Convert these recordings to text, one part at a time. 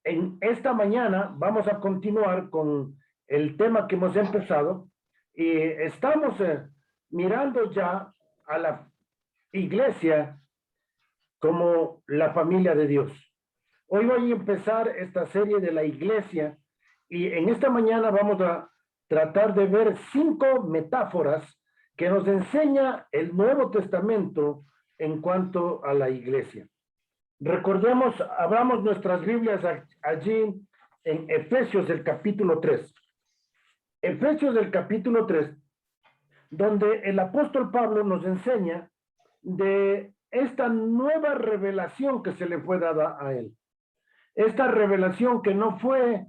En esta mañana vamos a continuar con el tema que hemos empezado y estamos mirando ya a la iglesia como la familia de Dios. Hoy voy a empezar esta serie de la iglesia y en esta mañana vamos a tratar de ver 5 metáforas que nos enseña el Nuevo Testamento en cuanto a la iglesia. Recordemos, abramos nuestras Biblias allí en Efesios del capítulo 3. Efesios del capítulo 3, donde el apóstol Pablo nos enseña de esta nueva revelación que se le fue dada a él. Esta revelación que no fue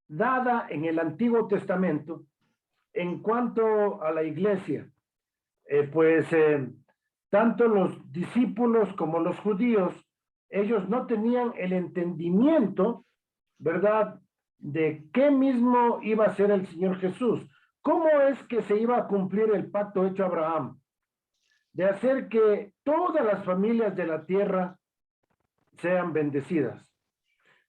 dada en el Antiguo Testamento en cuanto a la iglesia. Tanto los discípulos como los judíos, ellos no tenían el entendimiento, ¿verdad?, de qué mismo iba a ser el Señor Jesús. ¿Cómo es que se iba a cumplir el pacto hecho a Abraham? De hacer que todas las familias de la tierra sean bendecidas.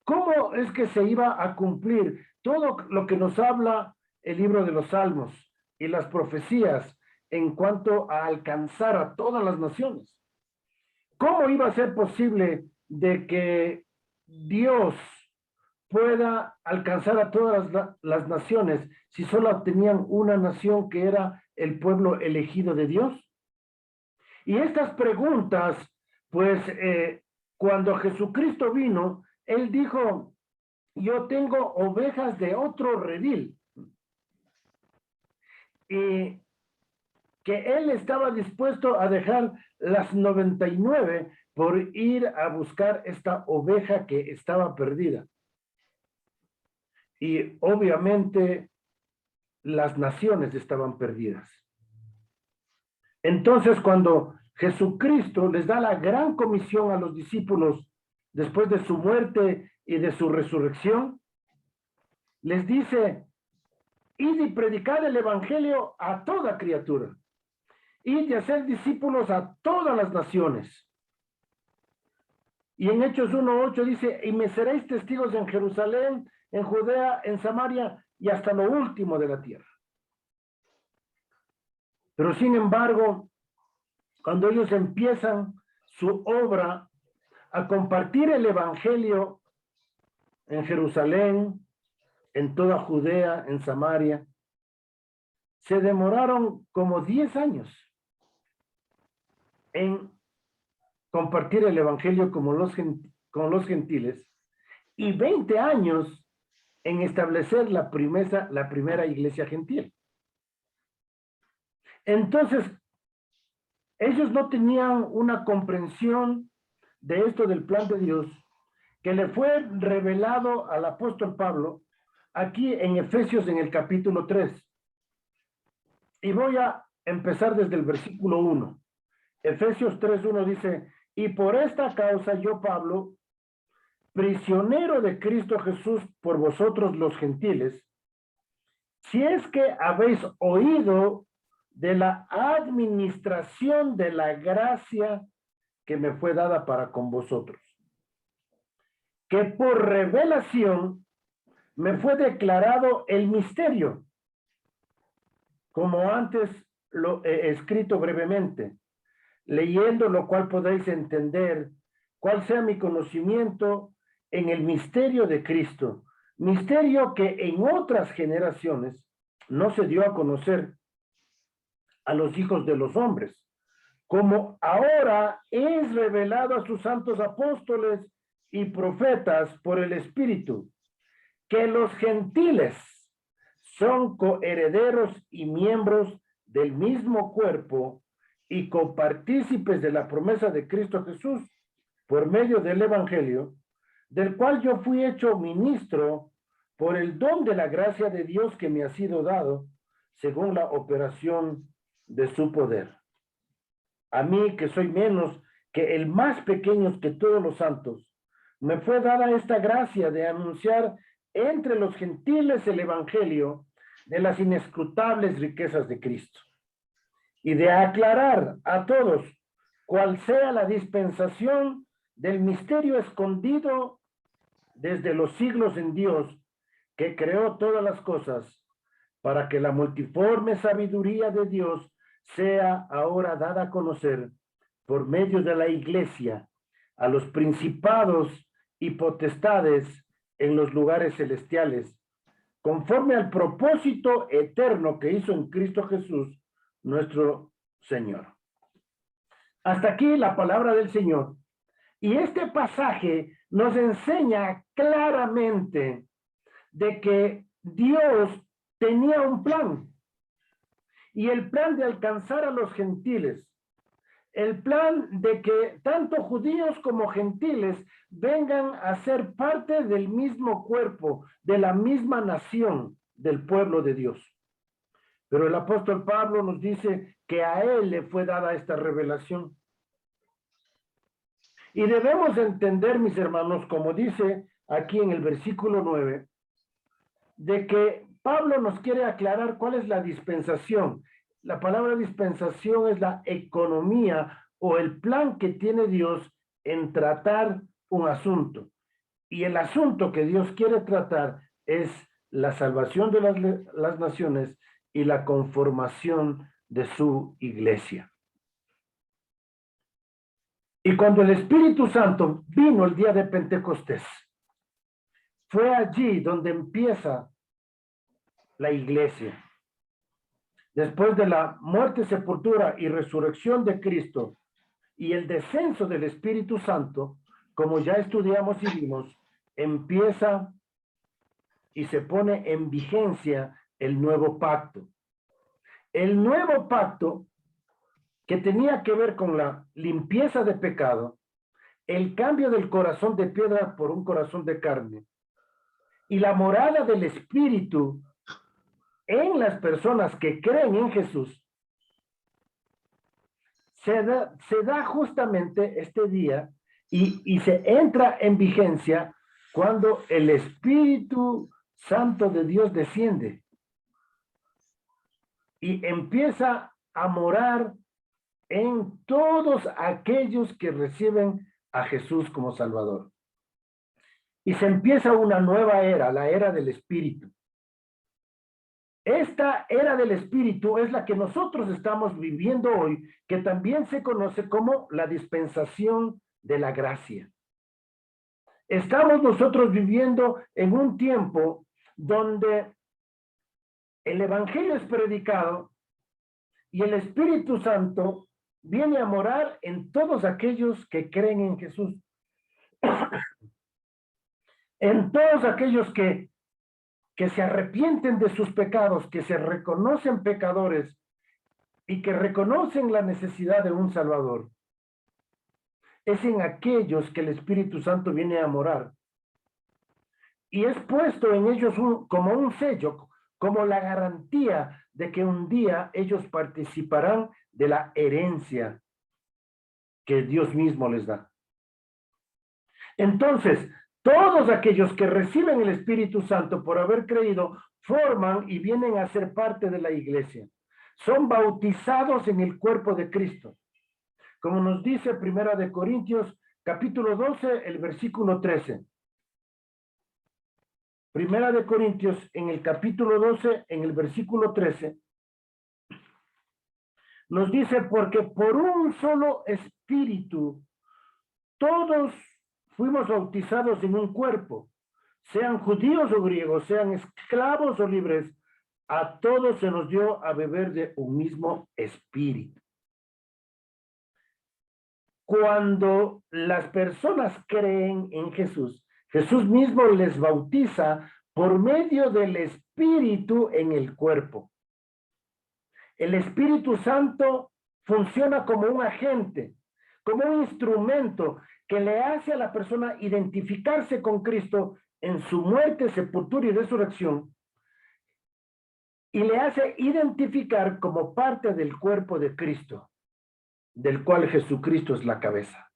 ¿Cómo es que se iba a cumplir todo lo que nos habla el libro de los Salmos y las profecías en cuanto a alcanzar a todas las naciones? ¿Cómo iba a ser posible de que Dios pueda alcanzar a todas las naciones si solo tenían una nación que era el pueblo elegido de Dios? Y estas preguntas, cuando Jesucristo vino, Él dijo, yo tengo ovejas de otro redil. Y que Él estaba dispuesto a dejar las 99 por ir a buscar esta oveja que estaba perdida. Y obviamente las naciones estaban perdidas. Entonces, cuando Jesucristo les da la gran comisión a los discípulos después de su muerte y de su resurrección, les dice, id y predicad el evangelio a toda criatura, id y hacer discípulos a todas las naciones. Y en Hechos 1:8 dice, y me seréis testigos en Jerusalén, en Judea, en Samaria y hasta lo último de la tierra. Pero sin embargo, cuando ellos empiezan su obra a compartir el evangelio en Jerusalén, en toda Judea, en Samaria, se demoraron como 10 años en compartir el evangelio con los gentiles y 20 años en establecer la primera iglesia gentil. Entonces, ellos no tenían una comprensión de esto del plan de Dios que le fue revelado al apóstol Pablo aquí en Efesios en el capítulo 3. Y voy a empezar desde el versículo 1. Efesios 3:1 dice, y por esta causa yo, Pablo, prisionero de Cristo Jesús por vosotros los gentiles, si es que habéis oído de la administración de la gracia que me fue dada para con vosotros, que por revelación me fue declarado el misterio, como antes lo he escrito brevemente, leyendo lo cual podéis entender cuál sea mi conocimiento en el misterio de Cristo, misterio que en otras generaciones no se dio a conocer a los hijos de los hombres, como ahora es revelado a sus santos apóstoles y profetas por el Espíritu, que los gentiles son coherederos y miembros del mismo cuerpo y copartícipes de la promesa de Cristo Jesús por medio del Evangelio, del cual yo fui hecho ministro por el don de la gracia de Dios que me ha sido dado según la operación de su poder. A mí, que soy menos que el más pequeño que todos los santos, me fue dada esta gracia de anunciar entre los gentiles el evangelio de las inescrutables riquezas de Cristo y de aclarar a todos cuál sea la dispensación del misterio escondido desde los siglos en Dios, que creó todas las cosas, para que la multiforme sabiduría de Dios sea ahora dada a conocer por medio de la Iglesia a los principados y potestades en los lugares celestiales, conforme al propósito eterno que hizo en Cristo Jesús, nuestro Señor. Hasta aquí la palabra del Señor. Y este pasaje nos enseña claramente de que Dios tenía un plan, y el plan de alcanzar a los gentiles, el plan de que tanto judíos como gentiles vengan a ser parte del mismo cuerpo, de la misma nación, del pueblo de Dios. Pero el apóstol Pablo nos dice que a él le fue dada esta revelación. Y debemos entender, mis hermanos, como dice aquí en el versículo 9, de que Pablo nos quiere aclarar cuál es la dispensación. La palabra dispensación es la economía o el plan que tiene Dios en tratar un asunto. Y el asunto que Dios quiere tratar es la salvación de las naciones y la conformación de su iglesia. Y cuando el Espíritu Santo vino el día de Pentecostés, fue allí donde empieza la iglesia. Después de la muerte, sepultura y resurrección de Cristo y el descenso del Espíritu Santo, como ya estudiamos y vimos, empieza y se pone en vigencia el nuevo pacto. El nuevo pacto que tenía que ver con la limpieza de pecado, el cambio del corazón de piedra por un corazón de carne y la morada del Espíritu en las personas que creen en Jesús, se da justamente este día y se entra en vigencia cuando el Espíritu Santo de Dios desciende y empieza a morar en todos aquellos que reciben a Jesús como Salvador. Y se empieza una nueva era, la era del Espíritu. Esta era del Espíritu es la que nosotros estamos viviendo hoy, que también se conoce como la dispensación de la gracia. Estamos nosotros viviendo en un tiempo donde el Evangelio es predicado y el Espíritu Santo viene a morar en todos aquellos que creen en Jesús. En todos aquellos que se arrepienten de sus pecados, que se reconocen pecadores y que reconocen la necesidad de un Salvador. Es en aquellos que el Espíritu Santo viene a morar. Y es puesto en ellos como un sello, como la garantía de que un día ellos participarán de la herencia que Dios mismo les da. Entonces, todos aquellos que reciben el Espíritu Santo por haber creído, forman y vienen a ser parte de la iglesia. Son bautizados en el cuerpo de Cristo. Como nos dice Primera de Corintios, capítulo 12, el versículo 13. Primera de Corintios, en el capítulo 12, en el versículo 13, nos dice, porque por un solo espíritu, todos fuimos bautizados en un cuerpo, sean judíos o griegos, sean esclavos o libres, a todos se nos dio a beber de un mismo espíritu. Cuando las personas creen en Jesús, Jesús mismo les bautiza por medio del Espíritu en el cuerpo. El Espíritu Santo funciona como un agente, como un instrumento que le hace a la persona identificarse con Cristo en su muerte, sepultura y resurrección, y le hace identificar como parte del cuerpo de Cristo, del cual Jesucristo es la cabeza.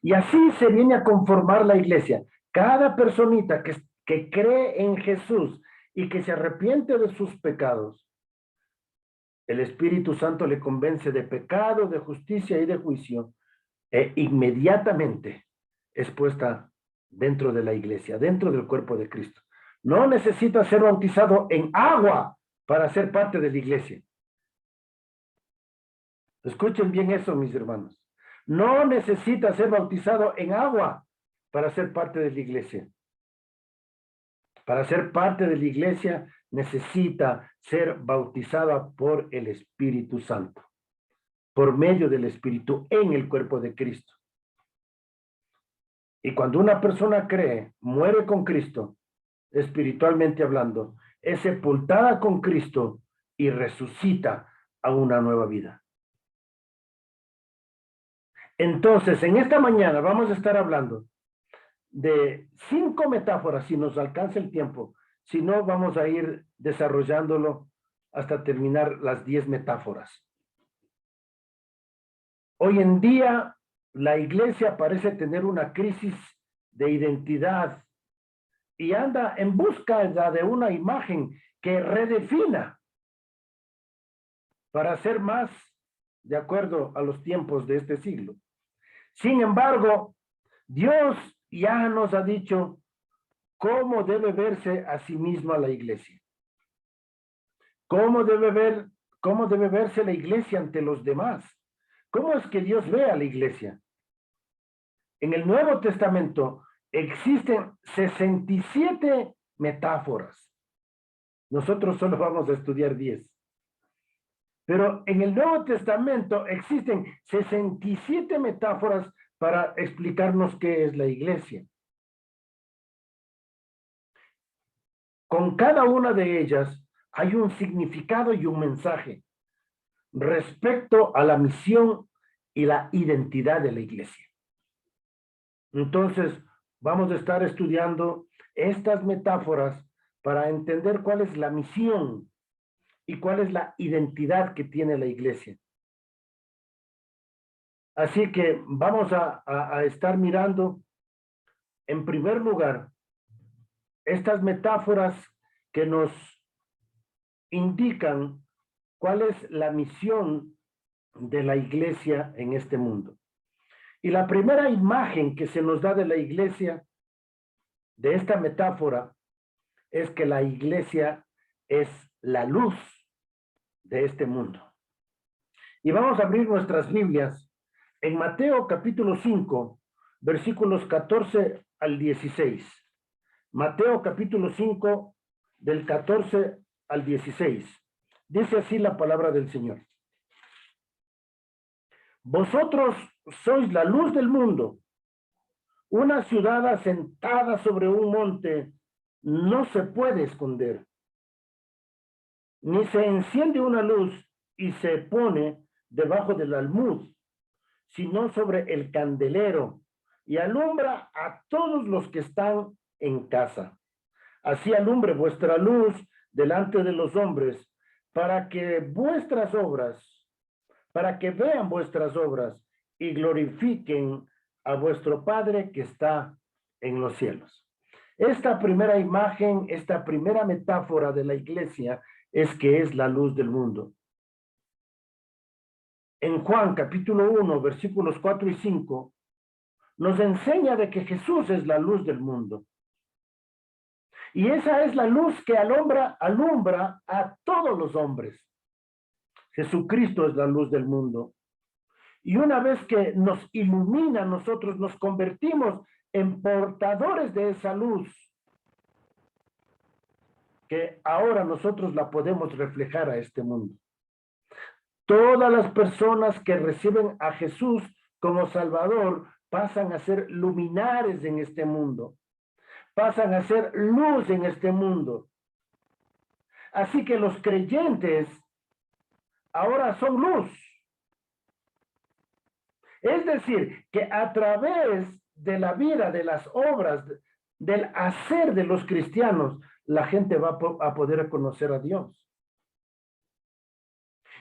Y así se viene a conformar la iglesia. Cada personita que cree en Jesús y que se arrepiente de sus pecados, el Espíritu Santo le convence de pecado, de justicia y de juicio, e inmediatamente es puesta dentro de la iglesia, dentro del cuerpo de Cristo. No necesita ser bautizado en agua para ser parte de la iglesia. Escuchen bien eso, mis hermanos. No necesita ser bautizado en agua para ser parte de la iglesia. Para ser parte de la iglesia necesita ser bautizada por el Espíritu Santo, por medio del Espíritu en el cuerpo de Cristo. Y cuando una persona cree, muere con Cristo, espiritualmente hablando, es sepultada con Cristo y resucita a una nueva vida. Entonces, en esta mañana vamos a estar hablando de 5 metáforas, si nos alcanza el tiempo. Si no, vamos a ir desarrollándolo hasta terminar las 10 metáforas. Hoy en día, la iglesia parece tener una crisis de identidad y anda en busca de una imagen que redefina para ser más de acuerdo a los tiempos de este siglo. Sin embargo, Dios ya nos ha dicho cómo debe verse a sí misma la iglesia. ¿Cómo debe verse la iglesia ante los demás? ¿Cómo es que Dios ve a la iglesia? En el Nuevo Testamento existen 67 metáforas. Nosotros solo vamos a estudiar 10. Pero en el Nuevo Testamento existen 67 metáforas para explicarnos qué es la iglesia. Con cada una de ellas hay un significado y un mensaje respecto a la misión y la identidad de la iglesia. Entonces, vamos a estar estudiando estas metáforas para entender cuál es la misión y cuál es la identidad que tiene la iglesia. Así que vamos a estar mirando, en primer lugar, estas metáforas que nos indican cuál es la misión de la iglesia en este mundo. Y la primera imagen que se nos da de la iglesia, de esta metáfora, es que la iglesia es la luz de este mundo. Y vamos a abrir nuestras Biblias en Mateo capítulo 5, versículos 14 al 16. Mateo capítulo 5, del 14 al 16. Dice así la palabra del Señor. Vosotros sois la luz del mundo. Una ciudad asentada sobre un monte no se puede esconder. Ni se enciende una luz y se pone debajo del almud, sino sobre el candelero, y alumbra a todos los que están en casa. Así alumbre vuestra luz delante de los hombres, para que vean vuestras obras y glorifiquen a vuestro Padre que está en los cielos. Esta primera imagen, esta primera metáfora de la iglesia es que es la luz del mundo. En Juan capítulo 1, versículos 4 y 5, nos enseña de que Jesús es la luz del mundo. Y esa es la luz que alumbra a todos los hombres. Jesucristo es la luz del mundo. Y una vez que nos ilumina, nosotros nos convertimos en portadores de esa luz, que ahora nosotros la podemos reflejar a este mundo. Todas las personas que reciben a Jesús como Salvador pasan a ser luminares en este mundo, pasan a ser luz en este mundo. Así que los creyentes ahora son luz. Es decir, que a través de la vida, de las obras, del hacer de los cristianos, la gente va a poder conocer a Dios.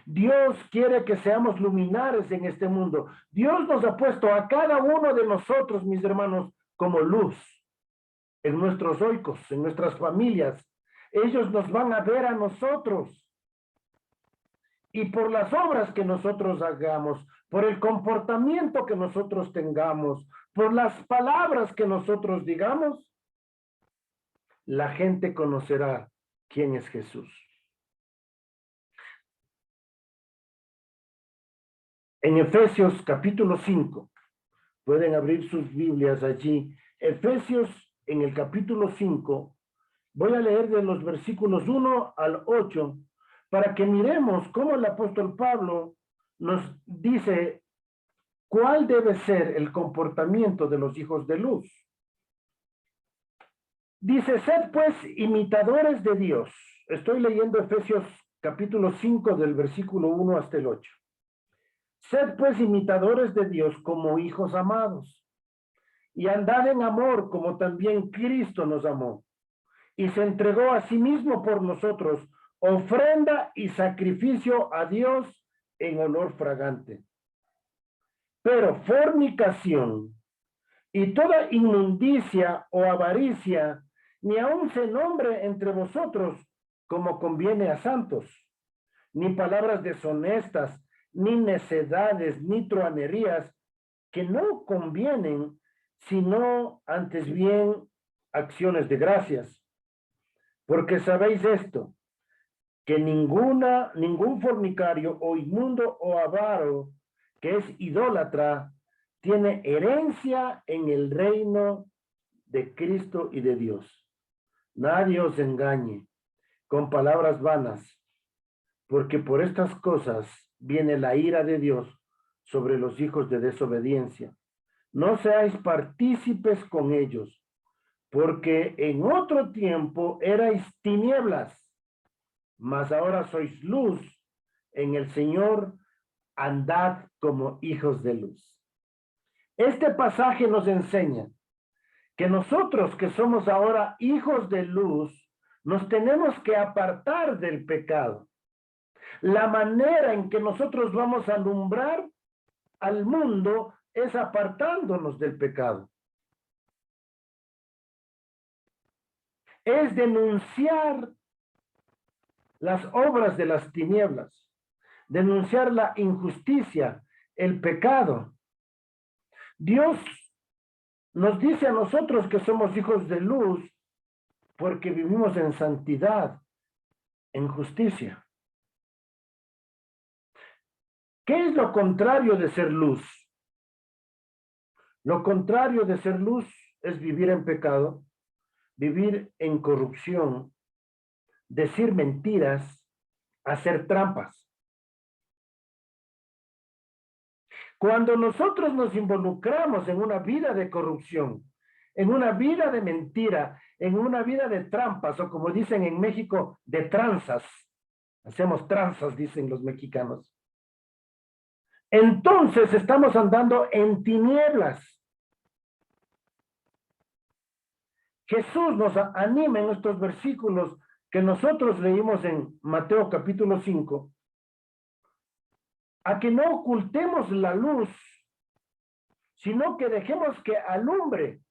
Dios quiere que seamos luminares en este mundo. Dios nos ha puesto a cada uno de nosotros, mis hermanos, como luz en nuestros oicos, en nuestras familias. Ellos nos van a ver a nosotros. Y por las obras que nosotros hagamos, por el comportamiento que nosotros tengamos, por las palabras que nosotros digamos, la gente conocerá quién es Jesús. En Efesios capítulo 5, pueden abrir sus Biblias allí. Efesios en el capítulo 5, voy a leer de los versículos 1 al 8, para que miremos cómo el apóstol Pablo nos dice cuál debe ser el comportamiento de los hijos de luz. Dice, sed pues imitadores de Dios. Estoy leyendo Efesios capítulo 5 del versículo 1 hasta el 8. Sed pues imitadores de Dios como hijos amados, y andad en amor como también Cristo nos amó, y se entregó a sí mismo por nosotros, ofrenda y sacrificio a Dios en olor fragante. Pero fornicación y toda inmundicia o avaricia, ni aun se nombre entre vosotros como conviene a santos, ni palabras deshonestas, ni necedades, ni truanerías, que no convienen, sino antes bien acciones de gracias. Porque sabéis esto, que ningún fornicario o inmundo o avaro, que es idólatra, tiene herencia en el reino de Cristo y de Dios. Nadie os engañe con palabras vanas, porque por estas cosas viene la ira de Dios sobre los hijos de desobediencia. No seáis partícipes con ellos, porque en otro tiempo erais tinieblas, mas ahora sois luz en el Señor, andad como hijos de luz. Este pasaje nos enseña que nosotros que somos ahora hijos de luz, nos tenemos que apartar del pecado. La manera en que nosotros vamos a alumbrar al mundo es apartándonos del pecado. Es denunciar las obras de las tinieblas, denunciar la injusticia, el pecado. Dios nos dice a nosotros que somos hijos de luz porque vivimos en santidad, en justicia. ¿Qué es lo contrario de ser luz? Lo contrario de ser luz es vivir en pecado, vivir en corrupción, decir mentiras, hacer trampas. Cuando nosotros nos involucramos en una vida de corrupción, en una vida de mentira, en una vida de trampas, o como dicen en México, de tranzas, hacemos tranzas, dicen los mexicanos, entonces estamos andando en tinieblas. Jesús nos anima en estos versículos que nosotros leímos en Mateo capítulo 5, a que no ocultemos la luz, sino que dejemos que alumbre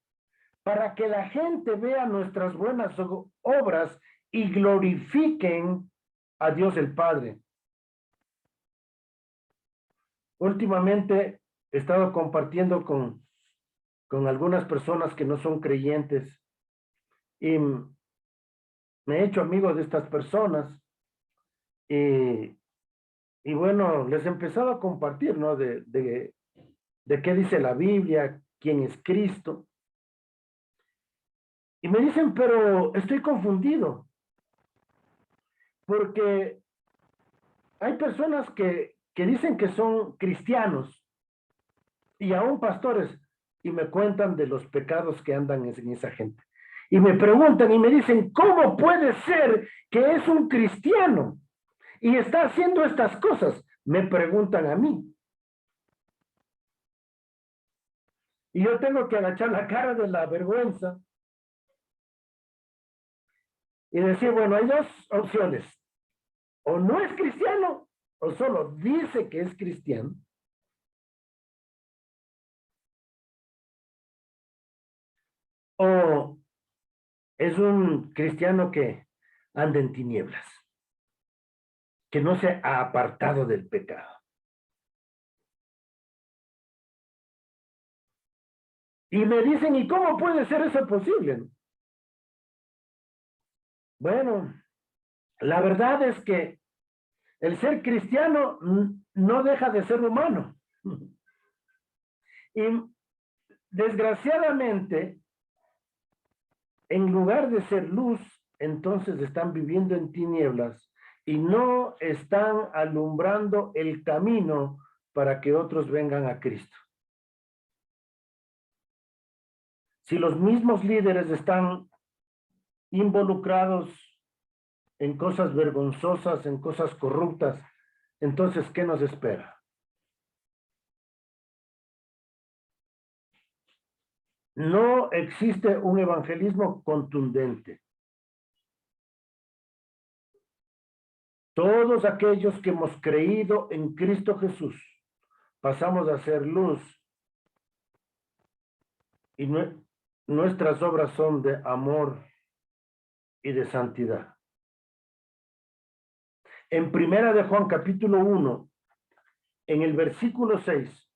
para que la gente vea nuestras buenas obras y glorifiquen a Dios el Padre. Últimamente he estado compartiendo con algunas personas que no son creyentes y me he hecho amigo de estas personas y bueno, les he empezado a compartir, ¿no? De qué dice la Biblia, quién es Cristo. Y me dicen, pero estoy confundido, porque hay personas que dicen que son cristianos y aún pastores, y me cuentan de los pecados que andan en esa gente. Y me preguntan y me dicen, ¿cómo puede ser que es un cristiano y está haciendo estas cosas? Me preguntan a mí. Y yo tengo que agachar la cara de la vergüenza y decir, bueno, hay dos opciones. O no es cristiano, o solo dice que es cristiano. O es un cristiano que anda en tinieblas, que no se ha apartado del pecado. Y me dicen, ¿y cómo puede ser eso posible? Bueno, la verdad es que el ser cristiano no deja de ser humano. Y desgraciadamente, en lugar de ser luz, entonces están viviendo en tinieblas y no están alumbrando el camino para que otros vengan a Cristo. Si los mismos líderes están involucrados en cosas vergonzosas, en cosas corruptas, entonces, ¿qué nos espera? No existe un evangelismo contundente. Todos aquellos que hemos creído en Cristo Jesús, pasamos a ser luz y nuestras obras son de amor y de santidad. En Primera de Juan capítulo 1, en el versículo 6,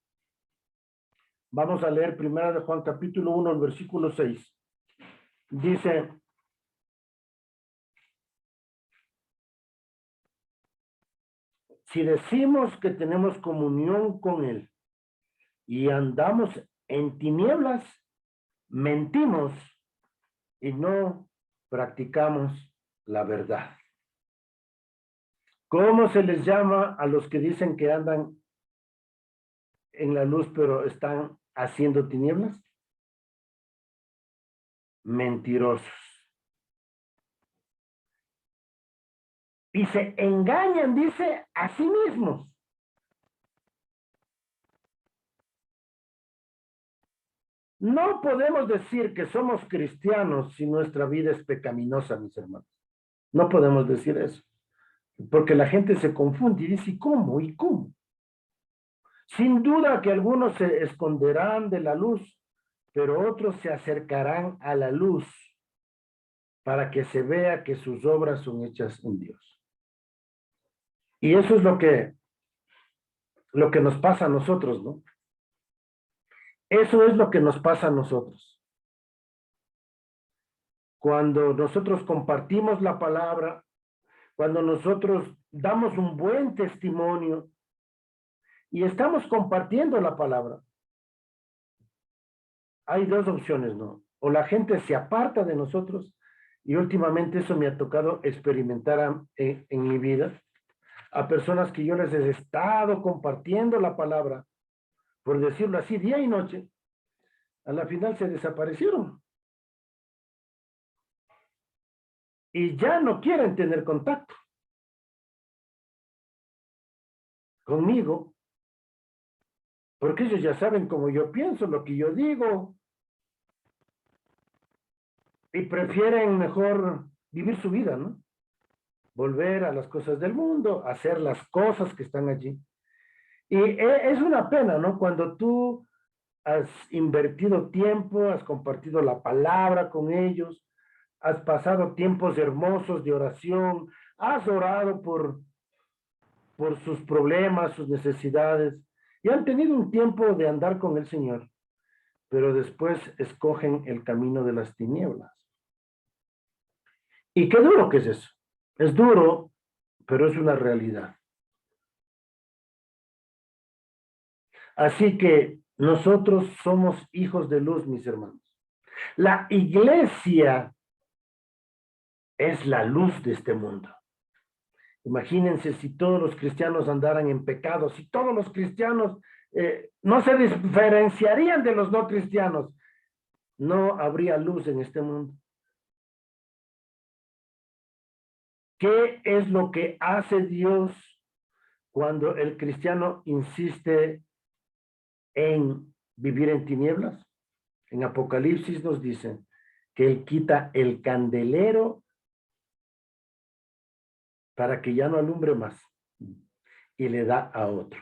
vamos a leer Primera de Juan capítulo 1, el versículo 6. Dice, si decimos que tenemos comunión con Él y andamos en tinieblas, mentimos y no practicamos la verdad. ¿Cómo se les llama a los que dicen que andan en la luz pero están haciendo tinieblas? Mentirosos. Y se engañan, dice, a sí mismos. No podemos decir que somos cristianos si nuestra vida es pecaminosa, mis hermanos. No podemos decir eso. Porque la gente se confunde y dice, ¿y cómo? ¿Y cómo? Sin duda que algunos se esconderán de la luz, pero otros se acercarán a la luz para que se vea que sus obras son hechas en Dios. Y eso es lo que nos pasa a nosotros, ¿no? Eso es lo que nos pasa a nosotros. Cuando nosotros compartimos la palabra, cuando nosotros damos un buen testimonio y estamos compartiendo la palabra, hay dos opciones, ¿no? O la gente se aparta de nosotros, y últimamente eso me ha tocado experimentar en mi vida, a personas que yo les he estado compartiendo la palabra, por decirlo así, día y noche, a la final se desaparecieron. Y ya no quieren tener contacto conmigo, porque ellos ya saben cómo yo pienso, lo que yo digo, y prefieren mejor vivir su vida, ¿no? Volver a las cosas del mundo, hacer las cosas que están allí. Y es una pena, ¿no? Cuando tú has invertido tiempo, has compartido la palabra con ellos, has pasado tiempos hermosos de oración, has orado por sus problemas, sus necesidades, y han tenido un tiempo de andar con el Señor, pero después escogen el camino de las tinieblas. Y qué duro que es eso. Es duro, pero es una realidad. Así que nosotros somos hijos de luz, mis hermanos. La iglesia es la luz de este mundo. Imagínense si todos los cristianos andaran en pecado, si todos los cristianos no se diferenciarían de los no cristianos, no habría luz en este mundo. ¿Qué es lo que hace Dios cuando el cristiano insiste en vivir en tinieblas? En Apocalipsis nos dicen que Él quita el candelero para que ya no alumbre más y le da a otro.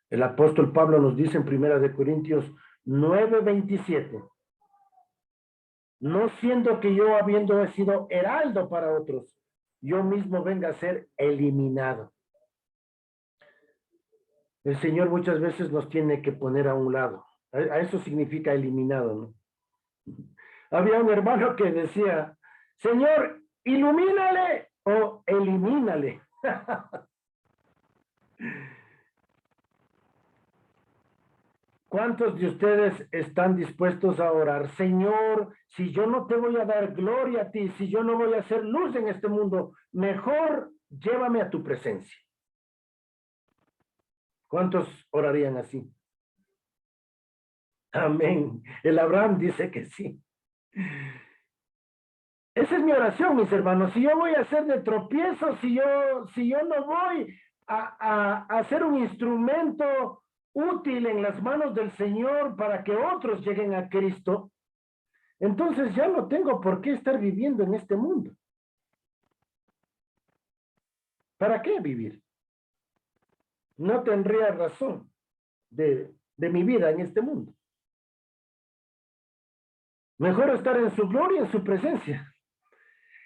El apóstol Pablo nos dice en 1 Corintios 9:27, no siendo que yo, habiendo sido heraldo para otros, yo mismo venga a ser eliminado. El Señor muchas veces nos tiene que poner a un lado A eso significa eliminado, ¿no? Había un hermano que decía, Señor, ilumínale o elimínale. ¿Cuántos de ustedes están dispuestos a orar? Señor, si yo no te voy a dar gloria a ti, si yo no voy a hacer luz en este mundo, mejor llévame a tu presencia. ¿Cuántos orarían así? Amén. El Abraham dice que sí. Esa es mi oración, mis hermanos. Si yo voy a hacer de tropiezo, si yo no voy a ser un instrumento útil en las manos del Señor para que otros lleguen a Cristo, entonces ya no tengo por qué estar viviendo en este mundo. ¿Para qué vivir? No tendría razón de mi vida en este mundo. Mejor estar en su gloria, en su presencia.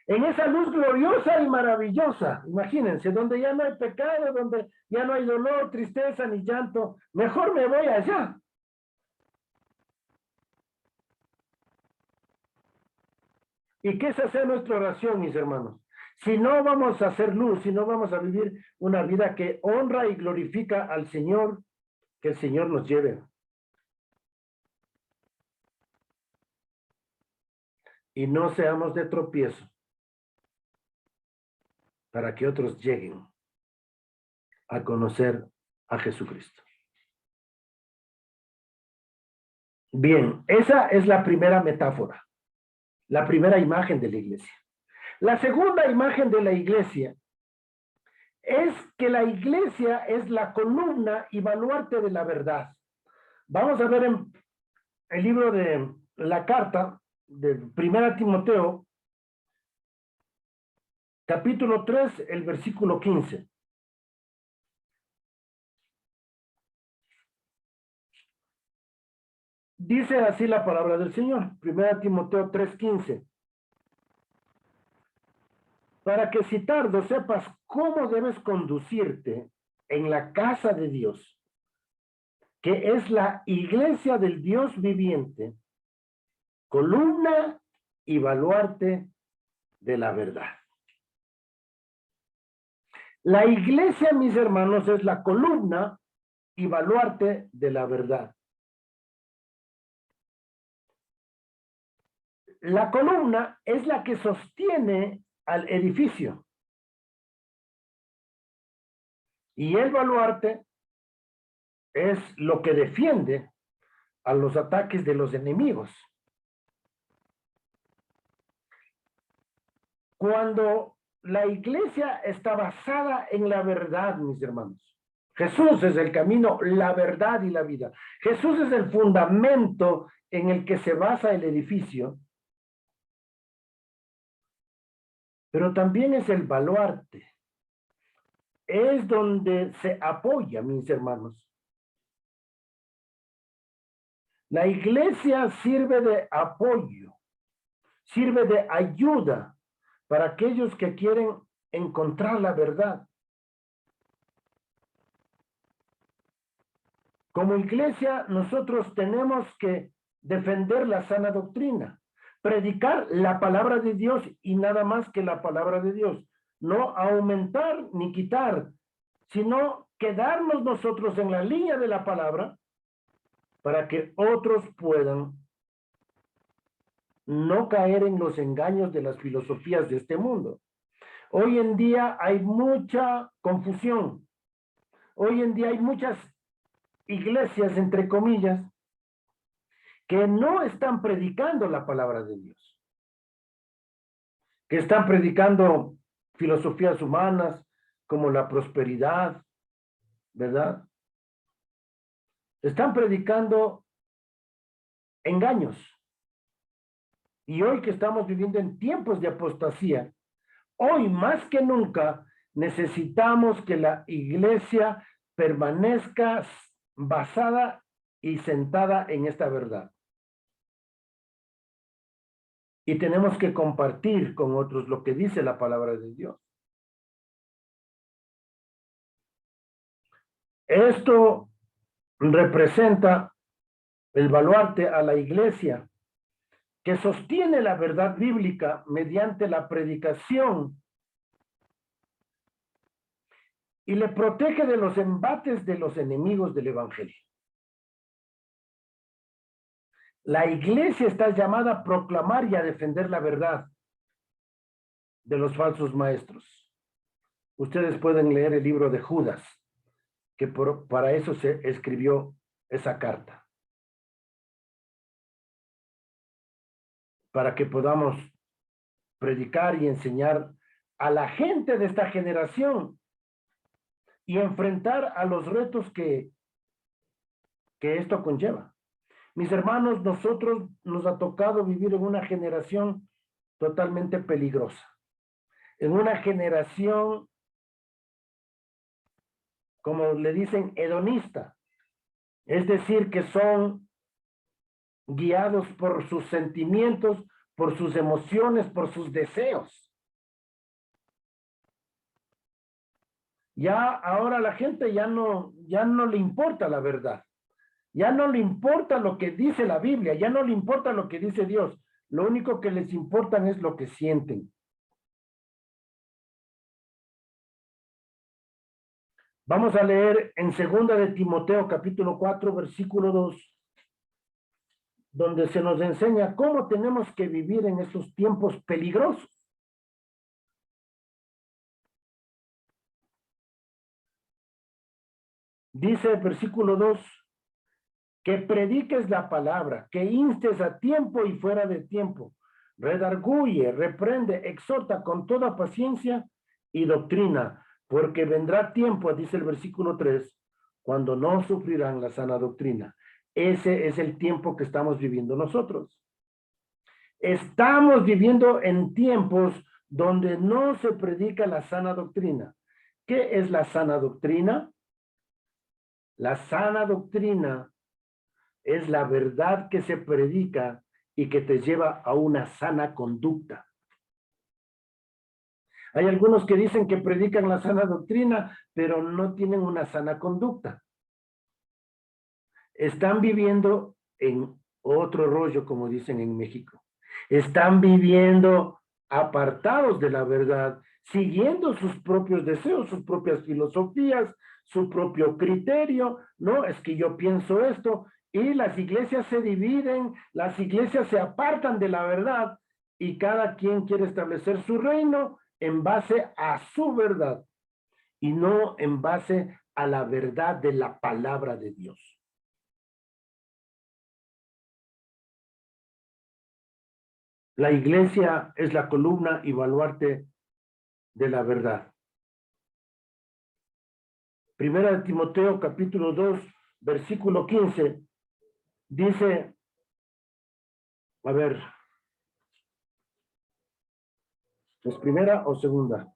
En esa luz gloriosa y maravillosa, imagínense, donde ya no hay pecado, donde ya no hay dolor, tristeza ni llanto, mejor me voy allá. ¿Y qué es hacer nuestra oración, mis hermanos? Si no vamos a hacer luz, si no vamos a vivir una vida que honra y glorifica al Señor, que el Señor nos lleve. Y no seamos de tropiezo para que otros lleguen a conocer a Jesucristo. Bien, esa es la primera metáfora, la primera imagen de la iglesia. La segunda imagen de la iglesia es que la iglesia es la columna y baluarte de la verdad. Vamos a ver en el libro de la carta de 1 Timoteo, capítulo 3, el versículo 15. Dice así la palabra del Señor, 1 Timoteo 3:15. Para que si tardo sepas cómo debes conducirte en la casa de Dios, que es la iglesia del Dios viviente, columna y baluarte de la verdad. La iglesia, mis hermanos, es la columna y baluarte de la verdad. La columna es la que sostiene al edificio. Y el baluarte es lo que defiende a los ataques de los enemigos. Cuando la iglesia está basada en la verdad, mis hermanos, Jesús es el camino, la verdad y la vida. Jesús es el fundamento en el que se basa el edificio, pero también es el baluarte. Es donde se apoya, mis hermanos. La iglesia sirve de apoyo, sirve de ayuda para aquellos que quieren encontrar la verdad. Como iglesia, nosotros tenemos que defender la sana doctrina, predicar la palabra de Dios y nada más que la palabra de Dios. No aumentar ni quitar, sino quedarnos nosotros en la línea de la palabra para que otros puedan no caer en los engaños de las filosofías de este mundo. Hoy en día hay mucha confusión. Hoy en día hay muchas iglesias, entre comillas, que no están predicando la palabra de Dios, que están predicando filosofías humanas como la prosperidad, ¿verdad? Están predicando engaños. Y hoy que estamos viviendo en tiempos de apostasía, hoy más que nunca necesitamos que la iglesia permanezca basada y sentada en esta verdad. Y tenemos que compartir con otros lo que dice la palabra de Dios. Esto representa el baluarte a la iglesia que sostiene la verdad bíblica mediante la predicación y le protege de los embates de los enemigos del evangelio. La iglesia está llamada a proclamar y a defender la verdad de los falsos maestros. Ustedes pueden leer el libro de Judas, que para eso se escribió esa carta, para que podamos predicar y enseñar a la gente de esta generación y enfrentar a los retos que esto conlleva. Mis hermanos, nosotros nos ha tocado vivir en una generación totalmente peligrosa, en una generación, como le dicen, hedonista, es decir, que son guiados por sus sentimientos, por sus emociones, por sus deseos. Ya ahora la gente ya no le importa la verdad. Ya no le importa lo que dice la Biblia, ya no le importa lo que dice Dios. Lo único que les importa es lo que sienten. Vamos a leer en 2 de Timoteo, capítulo 4, versículo 2, donde se nos enseña cómo tenemos que vivir en estos tiempos peligrosos. Dice el versículo 2, que prediques la palabra, que instes a tiempo y fuera de tiempo, redarguye, reprende, exhorta con toda paciencia y doctrina, porque vendrá tiempo, dice el versículo 3, cuando no sufrirán la sana doctrina. Ese es el tiempo que estamos viviendo nosotros. Estamos viviendo en tiempos donde no se predica la sana doctrina. ¿Qué es la sana doctrina? La sana doctrina es la verdad que se predica y que te lleva a una sana conducta. Hay algunos que dicen que predican la sana doctrina, pero no tienen una sana conducta. Están viviendo en otro rollo, como dicen en México. Están viviendo apartados de la verdad, siguiendo sus propios deseos, sus propias filosofías, su propio criterio, ¿no? Es que yo pienso esto, y las iglesias se dividen, las iglesias se apartan de la verdad, y cada quien quiere establecer su reino en base a su verdad, y no en base a la verdad de la palabra de Dios. La iglesia es la columna y baluarte de la verdad. Primera de Timoteo, capítulo 2, versículo 15, dice, a ver, ¿es primera o segunda?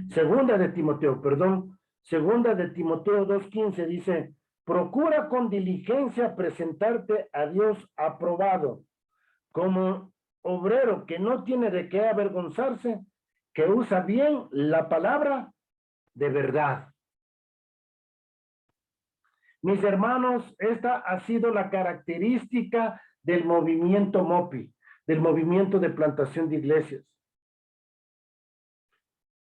Segunda de Timoteo, perdón. Segunda de Timoteo 2:15 dice, procura con diligencia presentarte a Dios aprobado, como obrero que no tiene de qué avergonzarse, que usa bien la palabra de verdad. Mis hermanos, esta ha sido la característica del movimiento MOPI, del movimiento de plantación de iglesias.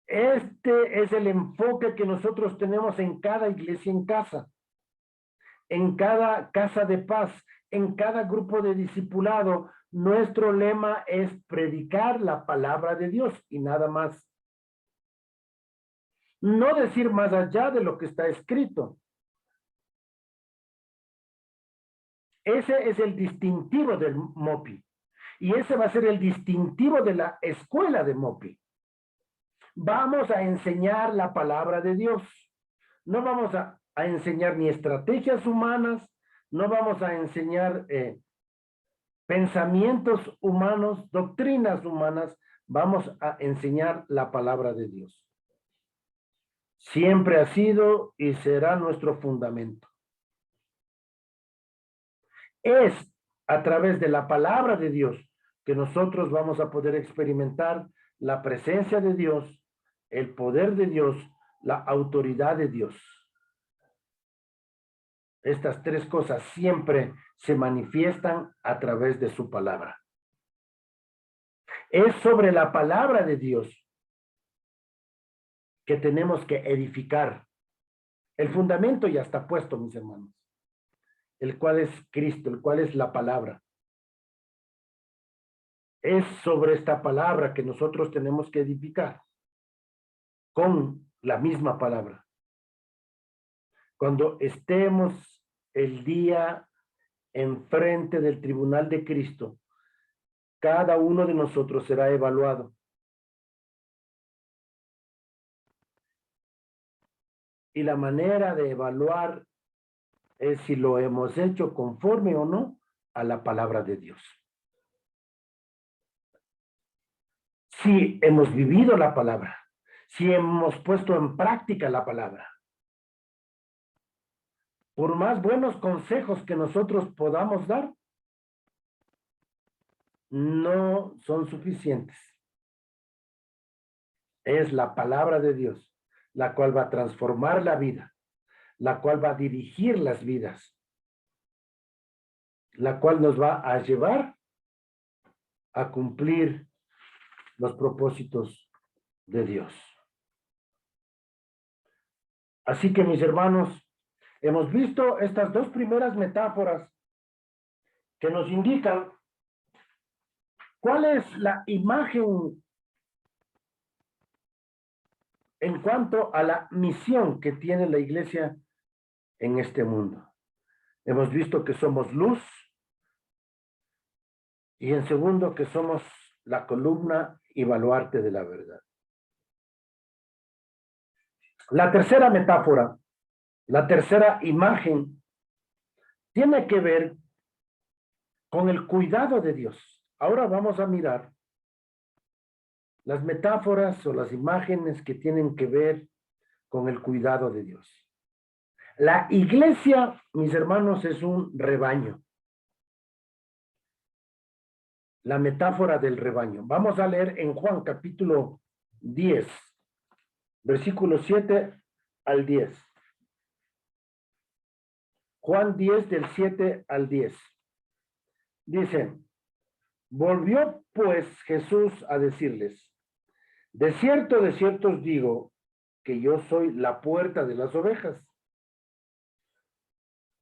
Este es el enfoque que nosotros tenemos en cada iglesia en casa, en cada casa de paz, en cada grupo de discipulado. Nuestro lema es predicar la palabra de Dios y nada más. No decir más allá de lo que está escrito. Ese es el distintivo del MOPI. Y ese va a ser el distintivo de la escuela de MOPI. Vamos a enseñar la palabra de Dios. No vamos a enseñar ni estrategias humanas, no vamos a enseñar pensamientos humanos, doctrinas humanas, vamos a enseñar la palabra de Dios. Siempre ha sido y será nuestro fundamento. Es a través de la palabra de Dios que nosotros vamos a poder experimentar la presencia de Dios, el poder de Dios, la autoridad de Dios. Estas tres cosas siempre se manifiestan a través de su palabra. Es sobre la palabra de Dios que tenemos que edificar. El fundamento ya está puesto, mis hermanos, el cual es Cristo, el cual es la palabra. Es sobre esta palabra que nosotros tenemos que edificar con la misma palabra. Cuando estemos el día enfrente del tribunal de Cristo, cada uno de nosotros será evaluado. Y la manera de evaluar es si lo hemos hecho conforme o no a la palabra de Dios. Si hemos vivido la palabra, si hemos puesto en práctica la palabra. Por más buenos consejos que nosotros podamos dar, no son suficientes. Es la palabra de Dios, la cual va a transformar la vida, la cual va a dirigir las vidas, la cual nos va a llevar a cumplir los propósitos de Dios. Así que, mis hermanos, hemos visto estas dos primeras metáforas que nos indican cuál es la imagen en cuanto a la misión que tiene la iglesia en este mundo. Hemos visto que somos luz y en segundo que somos la columna y baluarte de la verdad. La tercera metáfora, la tercera imagen, tiene que ver con el cuidado de Dios. Ahora vamos a mirar las metáforas o las imágenes que tienen que ver con el cuidado de Dios. La iglesia, mis hermanos, es un rebaño. La metáfora del rebaño. Vamos a leer en Juan capítulo 10, versículo 7 al 10. Juan 10 del 7 al 10. Dice, volvió pues Jesús a decirles, de cierto os digo que yo soy la puerta de las ovejas.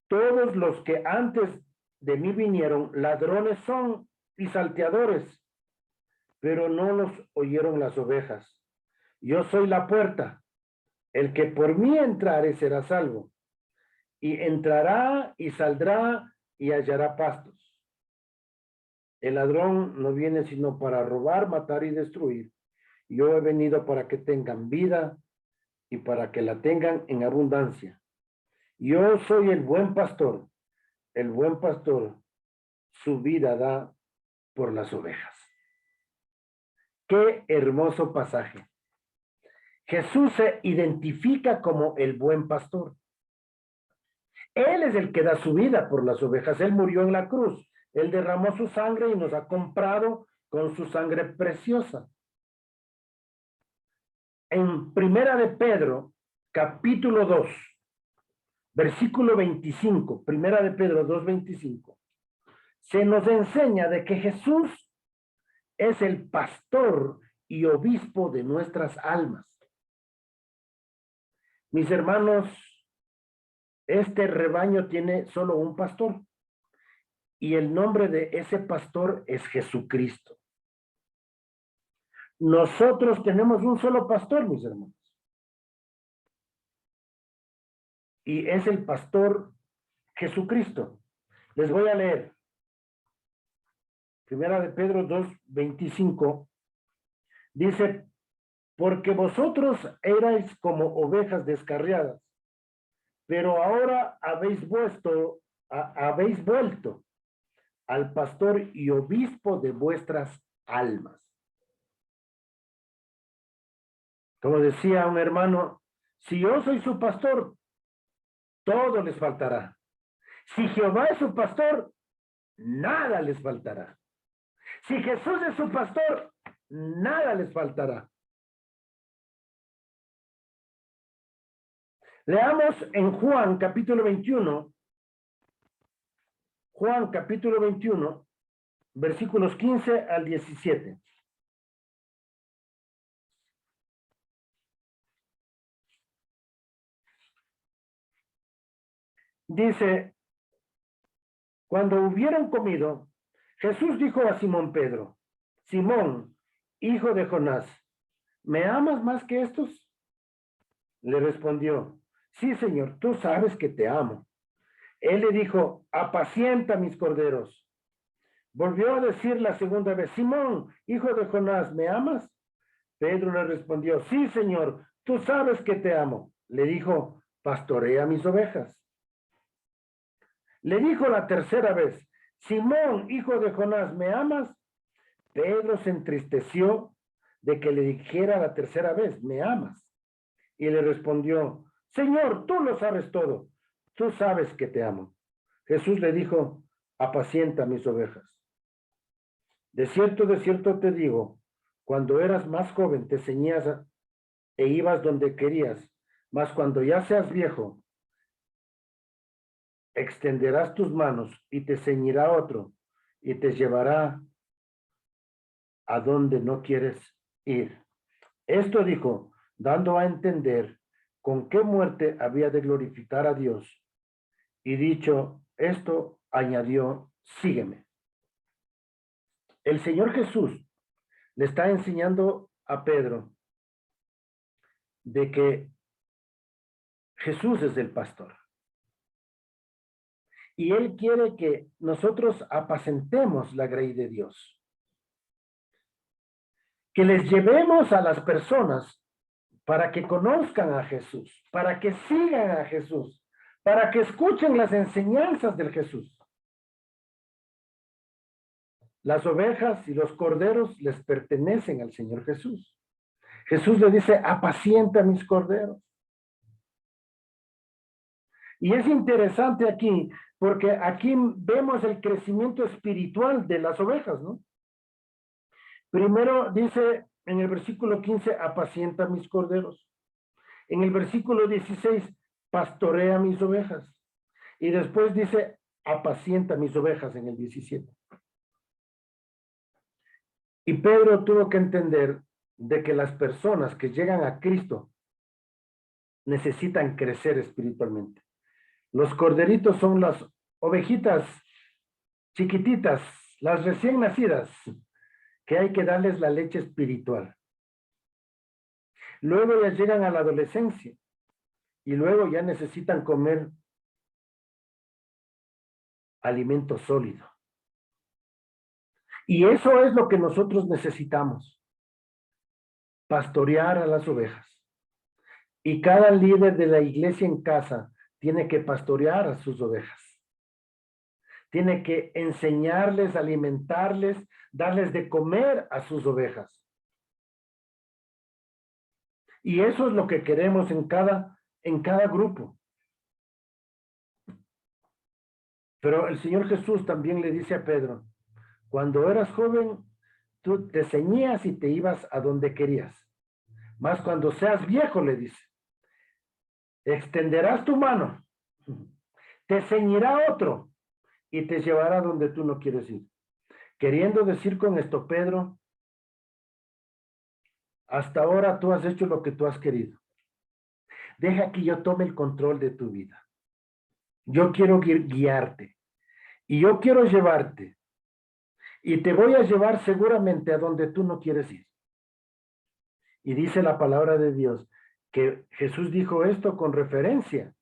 Todos los que antes de mí vinieron, ladrones son y salteadores, pero no los oyeron las ovejas. Yo soy la puerta. El que por mí entrare será salvo, y entrará y saldrá y hallará pastos. El ladrón no viene sino para robar, matar y destruir. Yo he venido para que tengan vida y para que la tengan en abundancia. Yo soy el buen pastor. El buen pastor su vida da por las ovejas. Qué hermoso pasaje. Jesús se identifica como el buen pastor. Él es el que da su vida por las ovejas. Él murió en la cruz. Él derramó su sangre y nos ha comprado con su sangre preciosa. En Primera de Pedro, capítulo 2, versículo 25, Primera de Pedro 2:25, se nos enseña de que Jesús es el pastor y obispo de nuestras almas. Mis hermanos, este rebaño tiene solo un pastor y el nombre de ese pastor es Jesucristo. Nosotros tenemos un solo pastor, mis hermanos. Y es el pastor Jesucristo. Les voy a leer. Primera de Pedro 2:25. Dice, porque vosotros erais como ovejas descarriadas, pero ahora habéis vuelto al pastor y obispo de vuestras almas. Como decía un hermano, si yo soy su pastor, todo les faltará. Si Jehová es su pastor, nada les faltará. Si Jesús es su pastor, nada les faltará. Leamos en Juan capítulo 21, Juan capítulo 21, versículos 15 al 17. Dice, cuando hubieron comido, Jesús dijo a Simón Pedro, Simón, hijo de Jonás, ¿me amas más que estos? Le respondió, sí, Señor, tú sabes que te amo. Él le dijo, apacienta mis corderos. Volvió a decir la segunda vez, Simón, hijo de Jonás, ¿me amas? Pedro le respondió, sí, Señor, tú sabes que te amo. Le dijo, pastorea mis ovejas. Le dijo la tercera vez, Simón, hijo de Jonás, ¿me amas? Pedro se entristeció de que le dijera la tercera vez, ¿me amas? Y le respondió, Señor, tú lo sabes todo, tú sabes que te amo. Jesús le dijo, apacienta mis ovejas. De cierto te digo, cuando eras más joven te ceñías e ibas donde querías, mas cuando ya seas viejo, extenderás tus manos y te ceñirá otro y te llevará a donde no quieres ir. Esto dijo, dando a entender con qué muerte había de glorificar a Dios. Y dicho esto, añadió, sígueme. El Señor Jesús le está enseñando a Pedro de que Jesús es el pastor. Y Él quiere que nosotros apacentemos la grey de Dios. Que les llevemos a las personas para que conozcan a Jesús, para que sigan a Jesús, para que escuchen las enseñanzas del Jesús. Las ovejas y los corderos les pertenecen al Señor Jesús. Jesús le dice, apacienta mis corderos. Y es interesante aquí, porque aquí vemos el crecimiento espiritual de las ovejas, ¿no? Primero dice en el versículo 15, apacienta mis corderos. En el versículo 16, pastorea mis ovejas. Y después dice, apacienta mis ovejas en el 17. Y Pedro tuvo que entender de que las personas que llegan a Cristo necesitan crecer espiritualmente. Los corderitos son las ovejitas chiquititas, las recién nacidas, que hay que darles la leche espiritual. Luego ya llegan a la adolescencia y luego ya necesitan comer alimento sólido. Y eso es lo que nosotros necesitamos, pastorear a las ovejas. Y cada líder de la iglesia en casa tiene que pastorear a sus ovejas. Tiene que enseñarles, alimentarles, darles de comer a sus ovejas. Y eso es lo que queremos en cada grupo. Pero el Señor Jesús también le dice a Pedro, cuando eras joven, tú te ceñías y te ibas a donde querías. Mas cuando seas viejo, le dice, extenderás tu mano, te ceñirá otro y te llevará donde tú no quieres ir. Queriendo decir con esto, Pedro, hasta ahora tú has hecho lo que tú has querido. Deja que yo tome el control de tu vida. Yo quiero guiarte y yo quiero llevarte y te voy a llevar seguramente a donde tú no quieres ir. Y dice la palabra de Dios que Jesús dijo esto con referencia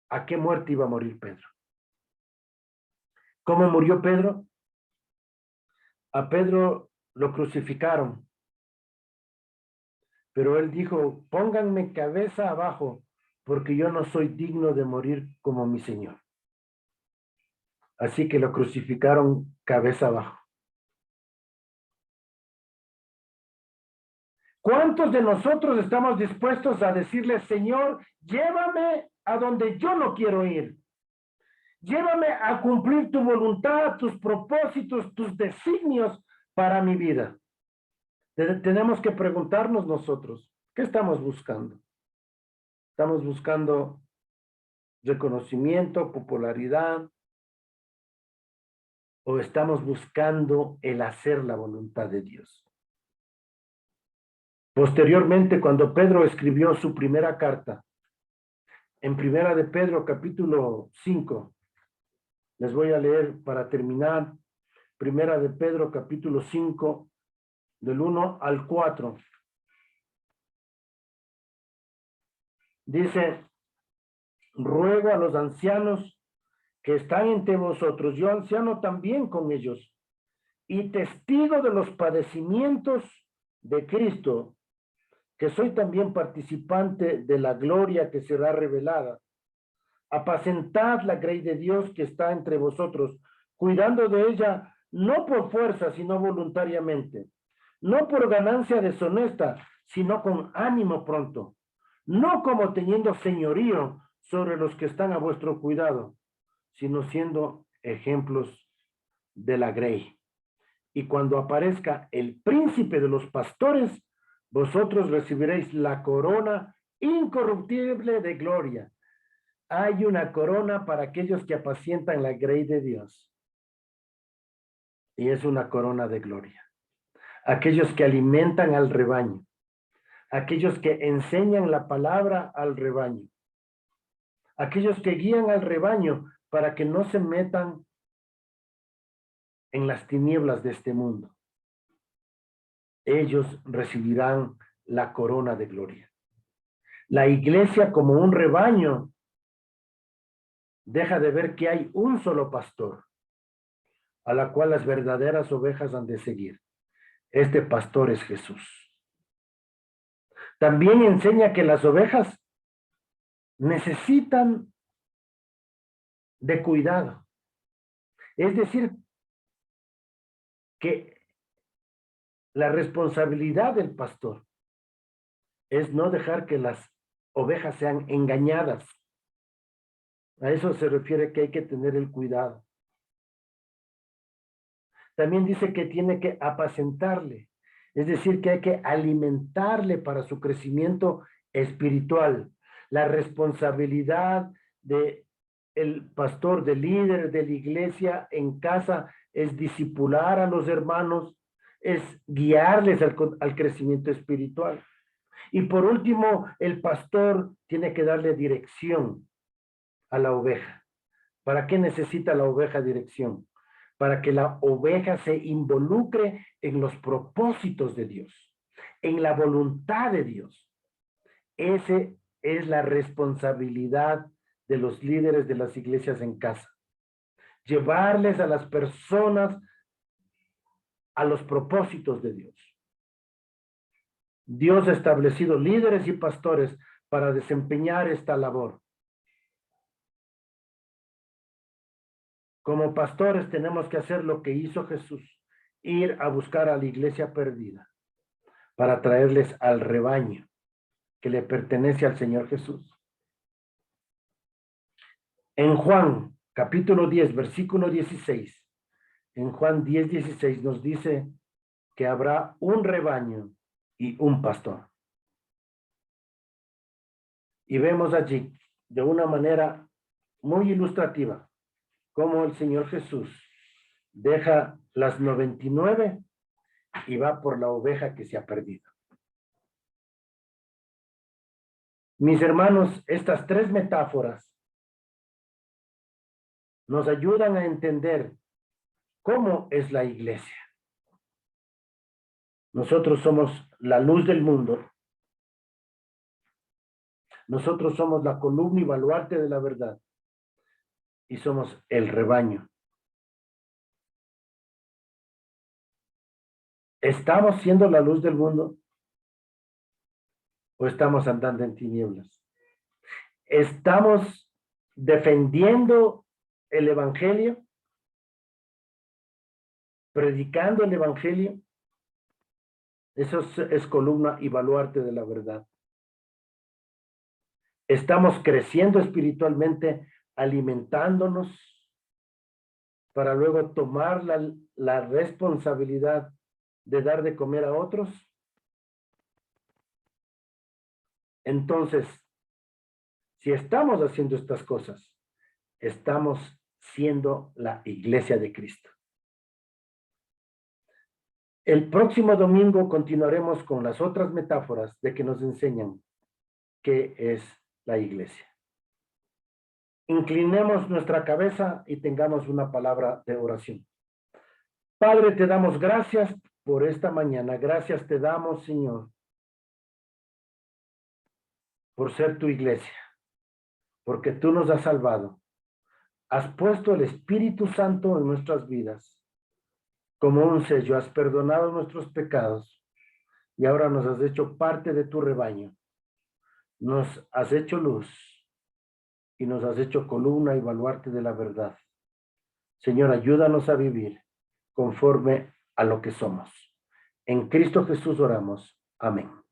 a qué muerte iba a morir Pedro. ¿Cómo murió Pedro? A Pedro lo crucificaron, pero él dijo, pónganme cabeza abajo, porque yo no soy digno de morir como mi Señor. Así que lo crucificaron cabeza abajo. ¿Cuántos de nosotros estamos dispuestos a decirle, Señor, llévame a donde yo no quiero ir? Llévame a cumplir tu voluntad, tus propósitos, tus designios para mi vida. Tenemos que preguntarnos nosotros, ¿qué estamos buscando? ¿Estamos buscando reconocimiento, popularidad? o estamos buscando el hacer la voluntad de Dios? Posteriormente, cuando Pedro escribió su primera carta, en Primera de Pedro, capítulo 5, les voy a leer para terminar, Primera de Pedro, capítulo 5, del 1 al 4. Dice, ruego a los ancianos que están entre vosotros, yo anciano también con ellos, y testigo de los padecimientos de Cristo, que soy también participante de la gloria que será revelada. Apacentad la grey de Dios que está entre vosotros, cuidando de ella, no por fuerza, sino voluntariamente, no por ganancia deshonesta, sino con ánimo pronto, no como teniendo señorío sobre los que están a vuestro cuidado, sino siendo ejemplos de la grey. Y cuando aparezca el príncipe de los pastores, vosotros recibiréis la corona incorruptible de gloria. Hay una corona para aquellos que apacientan la grey de Dios. Y es una corona de gloria. Aquellos que alimentan al rebaño. Aquellos que enseñan la palabra al rebaño. Aquellos que guían al rebaño para que no se metan en las tinieblas de este mundo. Ellos recibirán la corona de gloria. La iglesia, como un rebaño, deja de ver que hay un solo pastor, a la cual las verdaderas ovejas han de seguir. Este pastor es Jesús. También enseña que las ovejas necesitan de cuidado. Es decir, que la responsabilidad del pastor es no dejar que las ovejas sean engañadas. A eso se refiere que hay que tener el cuidado. También dice que tiene que apacentarle, es decir, que hay que alimentarle para su crecimiento espiritual. La responsabilidad de el pastor, del líder de la iglesia en casa es discipular a los hermanos, es guiarles al crecimiento espiritual. Y por último, el pastor tiene que darle dirección a la oveja. ¿Para qué necesita la oveja dirección? Para que la oveja se involucre en los propósitos de Dios, en la voluntad de Dios. Esa es la responsabilidad de los líderes de las iglesias en casa. Llevarles a las personas a los propósitos de Dios. Dios ha establecido líderes y pastores para desempeñar esta labor. Como pastores tenemos que hacer lo que hizo Jesús, ir a buscar a la iglesia perdida para traerles al rebaño que le pertenece al Señor Jesús. En Juan, capítulo 10, versículo 16, en Juan 10, 16 nos dice que habrá un rebaño y un pastor. Y vemos allí, de una manera muy ilustrativa, cómo el Señor Jesús deja las 99 y va por la oveja que se ha perdido. Mis hermanos, estas tres metáforas nos ayudan a entender cómo es la iglesia. Nosotros somos la luz del mundo. Nosotros somos la columna y baluarte de la verdad. Y somos el rebaño. ¿Estamos siendo la luz del mundo? ¿O estamos andando en tinieblas? ¿Estamos defendiendo el evangelio? ¿Predicando el evangelio? Eso es columna y baluarte de la verdad. Estamos creciendo espiritualmente, alimentándonos para luego tomar la responsabilidad de dar de comer a otros. Entonces, si estamos haciendo estas cosas, estamos siendo la iglesia de Cristo. El próximo domingo continuaremos con las otras metáforas de que nos enseñan qué es la iglesia. Inclinemos nuestra cabeza y tengamos una palabra de oración. Padre, te damos gracias por esta mañana. Gracias te damos, Señor, por ser tu iglesia, porque tú nos has salvado. Has puesto el Espíritu Santo en nuestras vidas. Como un sello, has perdonado nuestros pecados y ahora nos has hecho parte de tu rebaño. Nos has hecho luz y nos has hecho columna y baluarte de la verdad. Señor, ayúdanos a vivir conforme a lo que somos. En Cristo Jesús oramos. Amén.